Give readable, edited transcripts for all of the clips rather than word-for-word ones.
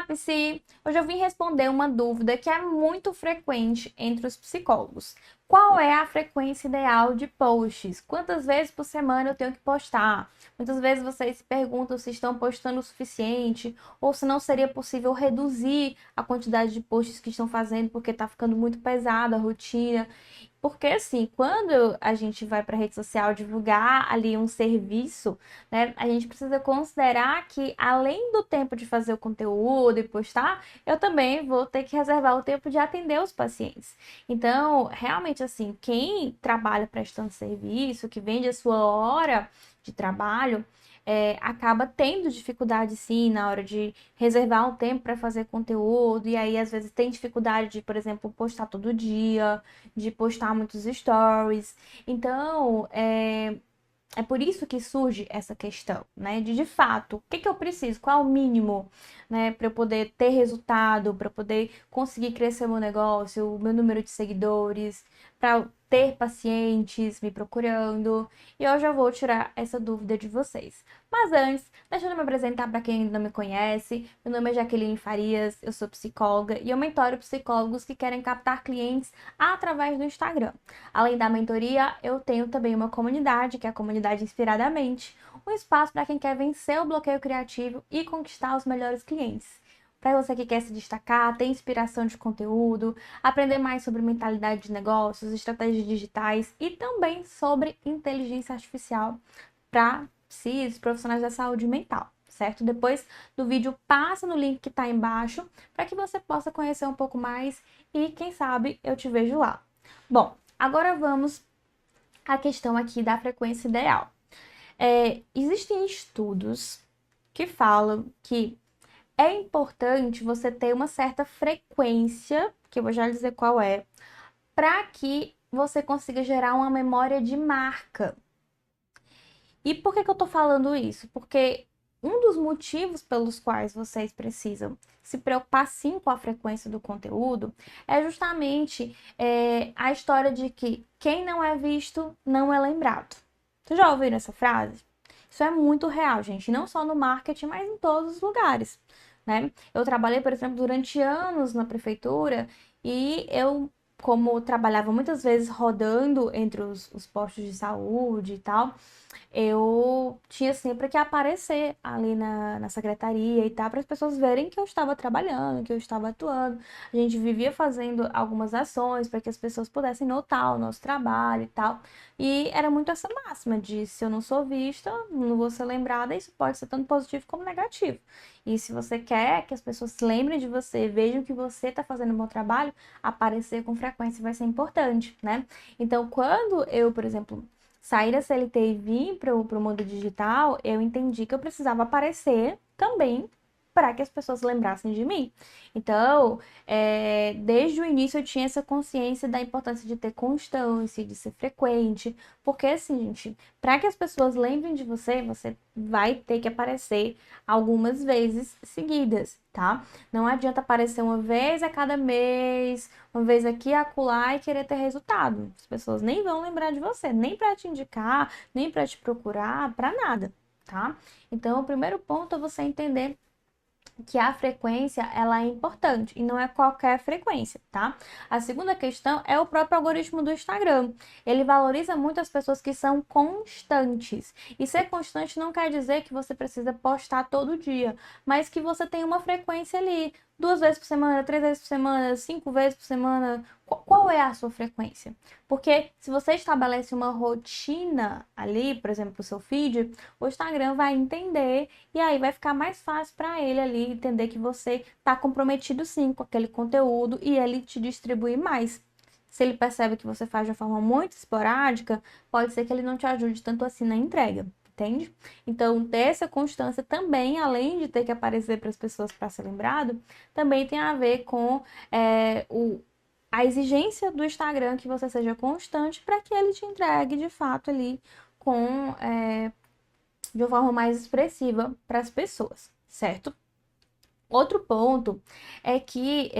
Psi! Hoje eu vim responder uma dúvida que é muito frequente entre os psicólogos. Qual é a frequência ideal de posts? Quantas vezes por semana eu tenho que postar? Muitas vezes vocês se perguntam se estão postando o suficiente ou se não seria possível reduzir a quantidade de posts que estão fazendo porque está ficando muito pesada a rotina. Porque assim, quando a gente vai para a rede social divulgar ali um serviço, né, a gente precisa considerar que além do tempo de fazer o conteúdo e postar, eu também vou ter que reservar o tempo de atender os pacientes. Então, realmente assim, quem trabalha prestando serviço, que vende a sua hora de trabalho, acaba tendo dificuldade sim na hora de reservar um tempo para fazer conteúdo, e aí às vezes tem dificuldade de, por exemplo, postar todo dia, de postar muitos stories. Então, é por isso que surge essa questão, né? De fato, o que que eu preciso? Qual é o mínimo, né? Para eu poder ter resultado, para poder conseguir crescer o meu negócio, o meu número de seguidores, para ter pacientes me procurando. E eu já vou tirar essa dúvida de vocês. Mas antes, deixa eu me apresentar para quem ainda não me conhece. Meu nome é Jaqueline Farias, eu sou psicóloga e eu mentoro psicólogos que querem captar clientes através do Instagram. Além da mentoria, eu tenho também uma comunidade, que é a comunidade Inspiradamente, um espaço para quem quer vencer o bloqueio criativo e conquistar os melhores clientes. Para você que quer se destacar, ter inspiração de conteúdo, aprender mais sobre mentalidade de negócios, estratégias digitais e também sobre inteligência artificial para psis, profissionais da saúde mental, certo? Depois do vídeo, passa no link que está embaixo para que você possa conhecer um pouco mais e, quem sabe, eu te vejo lá. Bom, agora vamos à questão aqui da frequência ideal. Existem estudos que falam que é importante você ter uma certa frequência, que eu vou já dizer qual é, para que você consiga gerar uma memória de marca. E por que que eu tô falando isso? Porque um dos motivos pelos quais vocês precisam se preocupar sim com a frequência do conteúdo é justamente a história de que quem não é visto não é lembrado. Vocês já ouviram essa frase? Isso é muito real, gente, não só no marketing, mas em todos os lugares, né? Eu trabalhei, por exemplo, durante anos na prefeitura e eu, como trabalhava muitas vezes rodando entre os postos de saúde e tal, eu tinha sempre que aparecer ali na secretaria e tal, para as pessoas verem que eu estava trabalhando, que eu estava atuando. A gente vivia fazendo algumas ações para que as pessoas pudessem notar o nosso trabalho e tal. E era muito essa máxima de se eu não sou vista, não vou ser lembrada, isso pode ser tanto positivo como negativo. E se você quer que as pessoas se lembrem de você, vejam que você está fazendo um bom trabalho, aparecer com frequência vai ser importante, né? Então, quando eu, por exemplo, sair da CLT e vir para o mundo digital, eu entendi que eu precisava aparecer também para que as pessoas lembrassem de mim. Então, desde o início eu tinha essa consciência da importância de ter constância, de ser frequente, porque assim, gente, para que as pessoas lembrem de você, você vai ter que aparecer algumas vezes seguidas, tá? Não adianta aparecer uma vez a cada mês, uma vez aqui e acolá e querer ter resultado. As pessoas nem vão lembrar de você, nem para te indicar, nem para te procurar, para nada, tá? Então, o primeiro ponto é você entender que a frequência ela é importante e não é qualquer frequência, tá? A segunda questão é o próprio algoritmo do Instagram. Ele valoriza muito as pessoas que são constantes. E ser constante não quer dizer que você precisa postar todo dia, mas que você tem uma frequência ali, 2 vezes por semana, 3 vezes por semana, 5 vezes por semana. Qual é a sua frequência? Porque se você estabelece uma rotina ali, por exemplo, o seu feed, o Instagram vai entender e aí vai ficar mais fácil para ele ali entender que você está comprometido sim com aquele conteúdo e ele te distribuir mais. Se ele percebe que você faz de uma forma muito esporádica, pode ser que ele não te ajude tanto assim na entrega, entende? Então, ter essa constância também, além de ter que aparecer para as pessoas para ser lembrado, também tem a ver com a exigência do Instagram que você seja constante para que ele te entregue de fato ali com de uma forma mais expressiva para as pessoas, certo? Outro ponto é que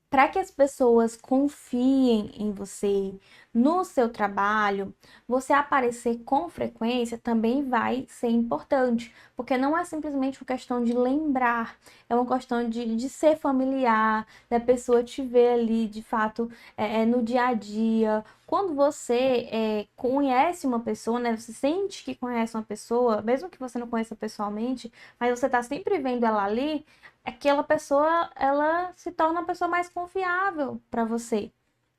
para que as pessoas confiem em você, no seu trabalho, você aparecer com frequência também vai ser importante, porque não é simplesmente uma questão de lembrar, é uma questão de ser familiar, da pessoa te ver ali de fato no dia a dia. Quando você conhece uma pessoa, né, você sente que conhece uma pessoa, mesmo que você não conheça pessoalmente, mas você está sempre vendo ela ali, aquela pessoa, ela se torna uma pessoa mais confiável para você,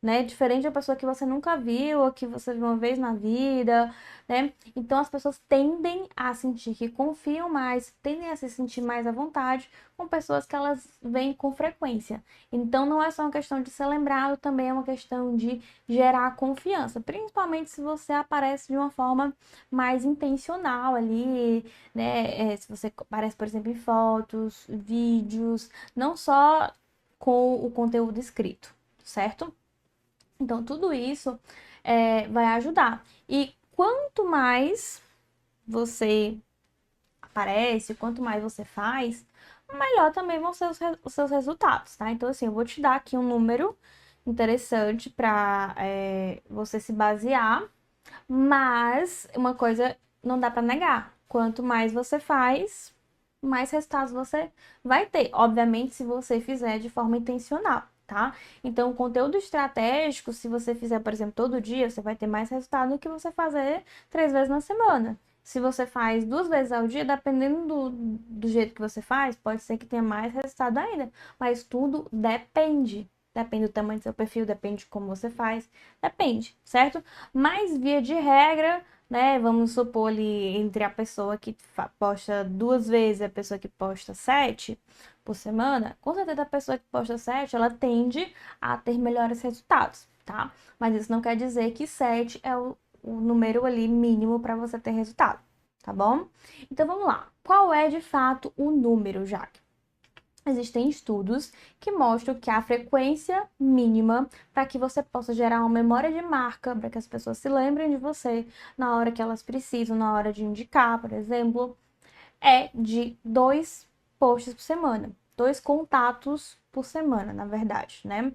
né? Diferente da pessoa que você nunca viu, ou que você viu uma vez na vida, né? Então as pessoas tendem a sentir que confiam mais, tendem a se sentir mais à vontade com pessoas que elas veem com frequência. Então não é só uma questão de ser lembrado, também é uma questão de gerar confiança, principalmente se você aparece de uma forma mais intencional ali, né? Se você aparece, por exemplo, em fotos, vídeos, não só com o conteúdo escrito, certo? Então, tudo isso vai ajudar. E quanto mais você aparece, quanto mais você faz, melhor também vão ser os seus resultados, tá? Então, assim, eu vou te dar aqui um número interessante para você se basear, mas uma coisa não dá para negar: quanto mais você faz, mais resultados você vai ter. Obviamente, se você fizer de forma intencional, tá? Então, o conteúdo estratégico, se você fizer, por exemplo, todo dia, você vai ter mais resultado do que você fazer 3 vezes na semana. Se você faz 2 vezes ao dia, dependendo do jeito que você faz, pode ser que tenha mais resultado ainda. Mas tudo depende. Depende do tamanho do seu perfil, depende de como você faz, depende, certo? Mas, via de regra, né? Vamos supor ali entre a pessoa que posta 2 vezes e a pessoa que posta 7 por semana, com certeza a pessoa que posta 7, ela tende a ter melhores resultados, tá? Mas isso não quer dizer que 7 é o número ali mínimo para você ter resultado, tá bom? Então vamos lá. Qual é de fato o número, Jaque? Existem estudos que mostram que a frequência mínima para que você possa gerar uma memória de marca, para que as pessoas se lembrem de você na hora que elas precisam, na hora de indicar, por exemplo, é de 2 posts por semana. 2 contatos por semana, na verdade, né?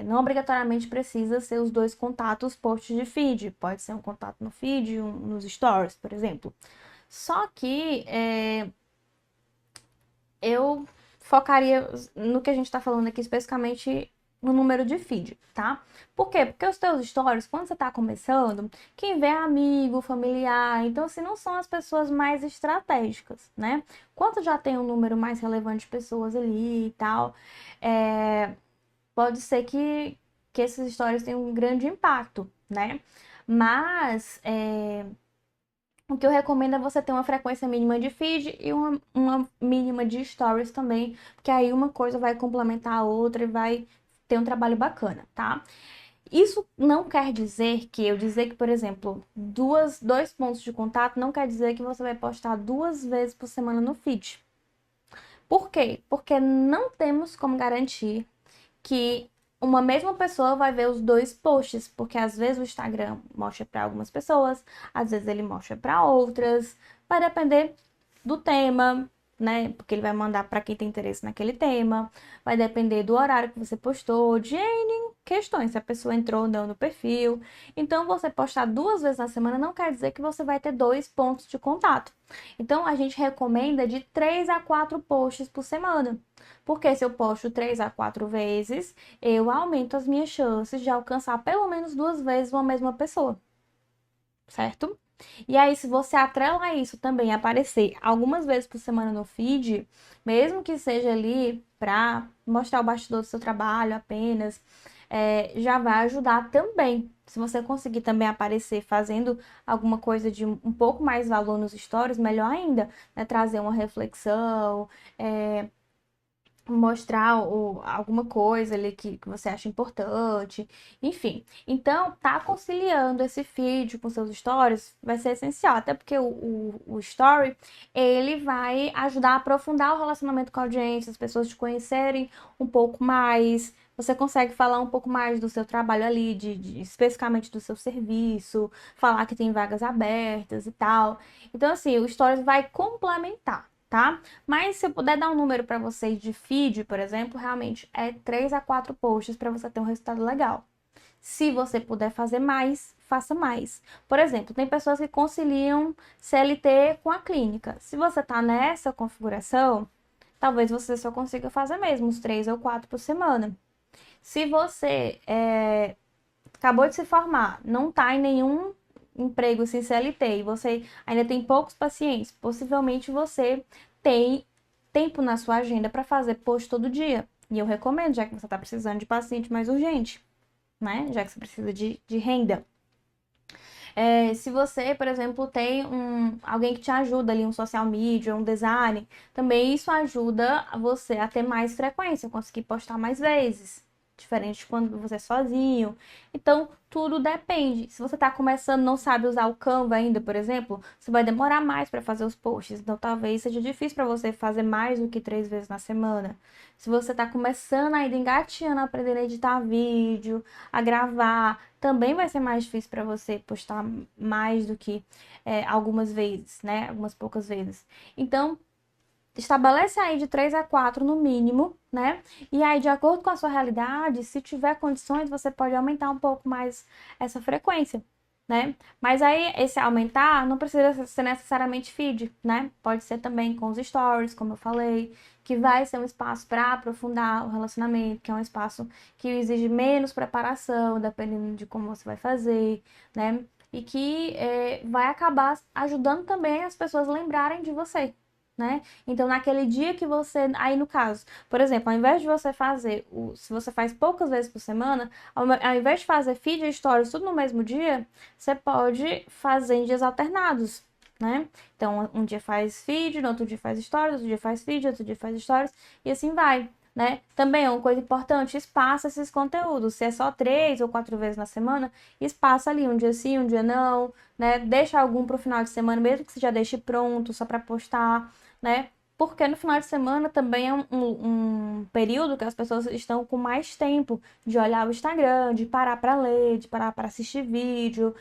Não obrigatoriamente precisa ser os 2 contatos posts de feed. Pode ser um contato no feed, nos stories, por exemplo. Só que eu focaria no que a gente tá falando aqui, especificamente no número de feed, tá? Por quê? Porque os teus stories, quando você tá começando, quem vê é amigo, familiar, então assim, não são as pessoas mais estratégicas, né? Quando já tem um número mais relevante de pessoas ali e tal, pode ser que esses stories tenham um grande impacto, né? Mas o que eu recomendo é você ter uma frequência mínima de feed e uma mínima de stories também, porque aí uma coisa vai complementar a outra e vai ter um trabalho bacana, tá? Isso não quer dizer que eu dizer que, por exemplo, 2 pontos de contato não quer dizer que você vai postar 2 vezes por semana no feed. Por quê? Porque não temos como garantir que uma mesma pessoa vai ver os 2 posts, porque às vezes o Instagram mostra para algumas pessoas, às vezes ele mostra para outras, vai depender do tema, né? Porque ele vai mandar para quem tem interesse naquele tema, vai depender do horário que você postou, de N questões, se a pessoa entrou ou não no perfil. Então, você postar 2 vezes na semana não quer dizer que você vai ter 2 pontos de contato. Então, a gente recomenda de 3 a 4 posts por semana. Porque se eu posto 3 a 4 vezes, eu aumento as minhas chances de alcançar pelo menos 2 vezes uma mesma pessoa, certo? E aí, se você atrelar isso também, aparecer algumas vezes por semana no feed, mesmo que seja ali para mostrar o bastidor do seu trabalho apenas, já vai ajudar também. Se você conseguir também aparecer fazendo alguma coisa de um pouco mais valor nos stories, melhor ainda, né? Trazer uma reflexão, mostrar alguma coisa ali que você acha importante, enfim. Então, tá conciliando esse feed com seus stories vai ser essencial, até porque o story, ele vai ajudar a aprofundar o relacionamento com a audiência, as pessoas te conhecerem um pouco mais, você consegue falar um pouco mais do seu trabalho ali, especificamente do seu serviço, falar que tem vagas abertas e tal. Então, assim, o stories vai complementar, tá? Mas se eu puder dar um número para vocês de feed, por exemplo, realmente é 3 a 4 posts para você ter um resultado legal. Se você puder fazer mais, faça mais. Por exemplo, tem pessoas que conciliam CLT com a clínica. Se você está nessa configuração, talvez você só consiga fazer mesmo uns 3 ou 4 por semana. Se você acabou de se formar, não está em nenhum emprego sem CLT e você ainda tem poucos pacientes, possivelmente você tem tempo na sua agenda para fazer post todo dia. E eu recomendo, já que você está precisando de paciente mais urgente, né? Já que você precisa de renda. Se você, por exemplo, tem alguém que te ajuda ali, um social media, um design, também isso ajuda você a ter mais frequência, conseguir postar mais vezes. Diferente de quando você é sozinho. Então, tudo depende. Se você está começando, não sabe usar o Canva ainda, por exemplo, você vai demorar mais para fazer os posts. Então, talvez seja difícil para você fazer mais do que 3 vezes na semana. Se você está começando ainda engatinhando, aprendendo a editar vídeo, a gravar, também vai ser mais difícil para você postar mais do que algumas vezes, né? Algumas poucas vezes. Então, estabelece aí de 3 a 4 no mínimo, né? E aí, de acordo com a sua realidade, se tiver condições, você pode aumentar um pouco mais essa frequência, né? Mas aí, esse aumentar não precisa ser necessariamente feed, né? Pode ser também com os stories, como eu falei, que vai ser um espaço para aprofundar o relacionamento, que é um espaço que exige menos preparação, dependendo de como você vai fazer, né? E que vai acabar ajudando também as pessoas a lembrarem de você, né? Então, naquele dia que você... Aí, no caso, por exemplo, ao invés de você fazer... Se você faz poucas vezes por semana, ao invés de fazer feed e stories tudo no mesmo dia, você pode fazer em dias alternados, né? Então, um dia faz feed, no outro dia faz stories, outro dia faz feed, outro dia faz stories, e assim vai, né? Também é uma coisa importante, espaça esses conteúdos. Se é só 3 ou 4 vezes na semana, espaça ali um dia sim, um dia não, né? Deixa algum pro final de semana, mesmo que você já deixe pronto, só para postar, né? Porque no final de semana também é um período que as pessoas estão com mais tempo de olhar o Instagram, de parar para ler, de parar para assistir vídeo,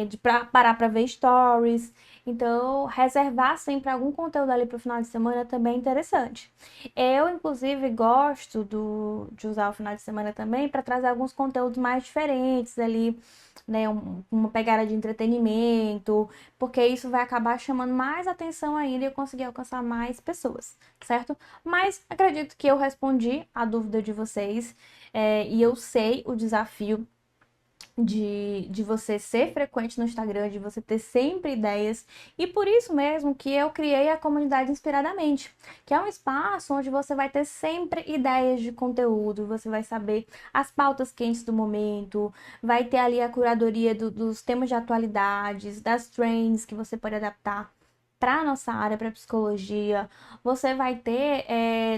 de parar para ver stories. Então, reservar sempre algum conteúdo ali para o final de semana também é interessante. Eu, inclusive, gosto de usar o final de semana também para trazer alguns conteúdos mais diferentes ali, né? Uma pegada de entretenimento, porque isso vai acabar chamando mais atenção ainda e eu conseguir alcançar mais pessoas, certo? Mas acredito que eu respondi a dúvida de vocês, e eu sei o desafio de você ser frequente no Instagram, de você ter sempre ideias, e por isso mesmo que eu criei a comunidade Inspiradamente, que é um espaço onde você vai ter sempre ideias de conteúdo, você vai saber as pautas quentes do momento, vai ter ali a curadoria dos temas de atualidades, das trends que você pode adaptar para a nossa área, para psicologia. Você vai ter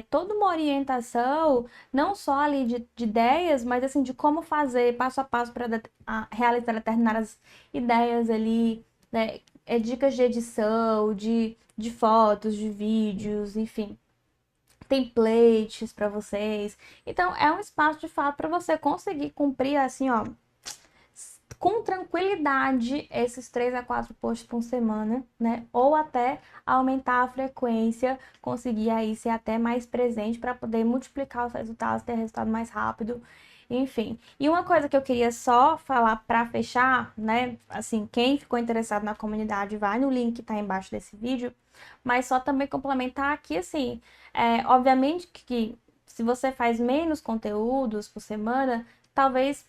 toda uma orientação, não só ali de ideias, mas assim, de como fazer passo a passo para realizar determinadas ideias ali, né? Dicas de edição, de fotos, de vídeos, enfim. Templates para vocês. Então, é um espaço de fato para você conseguir cumprir assim, ó, com tranquilidade esses 3 a 4 posts por semana, né? Ou até aumentar a frequência, conseguir aí ser até mais presente para poder multiplicar os resultados, ter resultado mais rápido, enfim. E uma coisa que eu queria só falar para fechar, né? Assim, quem ficou interessado na comunidade, vai no link que tá embaixo desse vídeo, mas só também complementar aqui, assim, obviamente que se você faz menos conteúdos por semana, talvez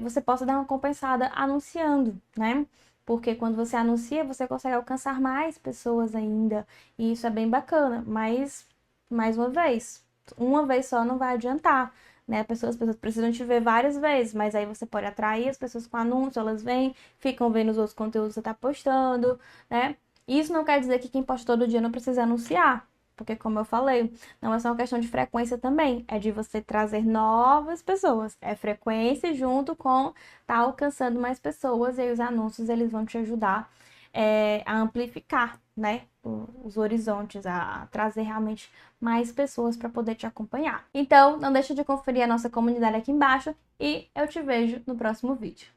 você possa dar uma compensada anunciando, né? Porque quando você anuncia, você consegue alcançar mais pessoas ainda. E isso é bem bacana. Mas, mais uma vez só não vai adiantar, né? As pessoas precisam te ver várias vezes, mas aí você pode atrair as pessoas com anúncio, elas vêm, ficam vendo os outros conteúdos que você está postando, né? Isso não quer dizer que quem posta todo dia não precisa anunciar. Porque, como eu falei, não é só uma questão de frequência também, é de você trazer novas pessoas. É frequência junto com tá alcançando mais pessoas e aí os anúncios eles vão te ajudar a amplificar, né, os horizontes, a trazer realmente mais pessoas para poder te acompanhar. Então, não deixa de conferir a nossa comunidade aqui embaixo e eu te vejo no próximo vídeo.